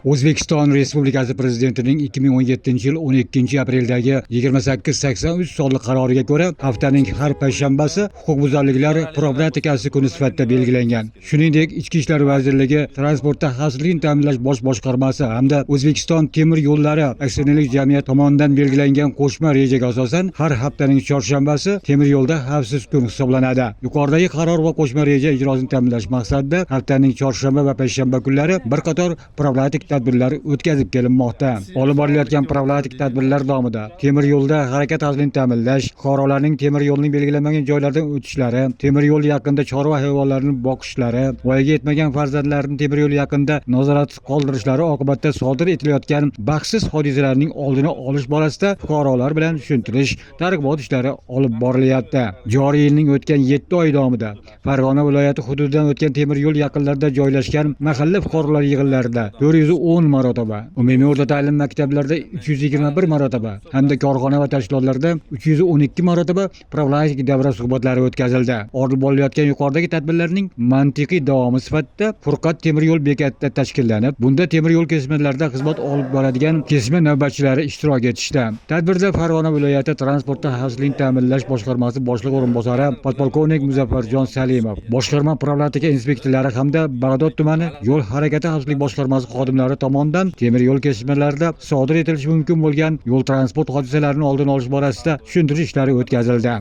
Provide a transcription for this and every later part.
O'zbekiston Respublikasi Prezidentining 2017-yil 12-apreldagi 2883 sonli qaroriga ko'ra, haftaning har payshanbasi huquqbuzarliklar profilaktikasi kuni sifatida belgilangan. Shuningdek, Ichki ishlar vazirligi Transportda xavfsizlikni ta'minlash bosh boshqarmasi hamda O'zbekiston temir yo'llari aksionerlik jamiyati tomonidan belgilangan qo'shma rejaga asosan har haftaning chorshanbasi temir yo'lda xavfsiz kun hisoblanadi. Yuqoridagi qaror va qo'shma reja ijrosini ta'minlash maqsadida haftaning chorshanba va payshanba kunlari bir qator profilaktik tadbirlar o'tkazib kelinmoqda. Olib borilayotgan profilaktik tadbirlar davomida temir yo'lda harakat xavfsizligini ta'minlash, fuqarolarning temir yo'lning belgilanmagan joylardan o'tishlari, temir yo'l yaqinida chorva hayvonlarini boqishlari, voyaga yetmagan farzandlarini temir yo'l yaqinida nazoratsiz qoldirishlari oqibatida sodir etilayotgan baxtsiz hodisalarning oldini olish borasida fuqarolar bilan tushuntirish, targ'ibot ishlari olib borilyapti. Joriy yilning o'tgan 7 oy davomida Farg'ona viloyati hududidan o'tgan temir yo'l yaqinlarida joylashgan mahalla fuqarolar yig'inlarida 410 marotaba, umumiy o'rta ta'lim maktablarida 321 marotaba hamda korxona va tashkilotlarda 312 marotaba profilaktik davra suhbatlari o'tkazildi. Olib borilayotgan yuqoridagi tadbirlarning mantiqiy davomi sifatida Furqat temir yo'l bekatida tashkillanib, bunda temir yo'l kesishmalarida xizmat olib boradigan kesishma navbatchilari ishtirok etishdi. Tadbirda Farg'ona viloyati transportda xavfsizlikni ta'minlash boshqarmasi boshliq o'rinbosari podpolkovnik Muzaffarjon Salimov, boshqarma profilaktika inspektorlari hamda Bag'dod tumani yo'l harakati xavfsizlik boshqarmasi xodimlari tomonidan temir yo'l kesishmalarida sodir etilishi mumkin bo'lgan yo'l transport hodisalarini oldini olish borasida tushuntirish ishlari o'tkazildi.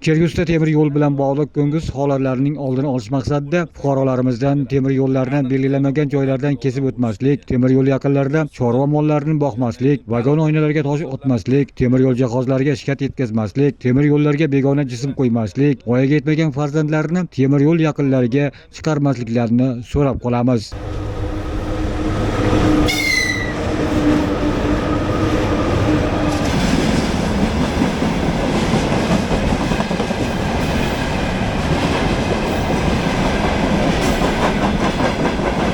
Kelgusida temir yo'l bilan bog'liq ko'ngil holatlarining oldini olish maqsadida fuqarolarimizdan temir yo'llardan belgilanmagan joylardan kesib o'tmaslik, temir yo'l yaqinlarida chorva mollarini boqmaslik, vagon oynalarga tosh otmaslik, temir yo'l jihozlariga shikast yetkazmaslik, temir yo'llarga begona jism qo'ymaslik, voyaga yetmagan farzandlarini temir yo'l yaqinlariga chiqarmasliklarini so'rab qolamiz.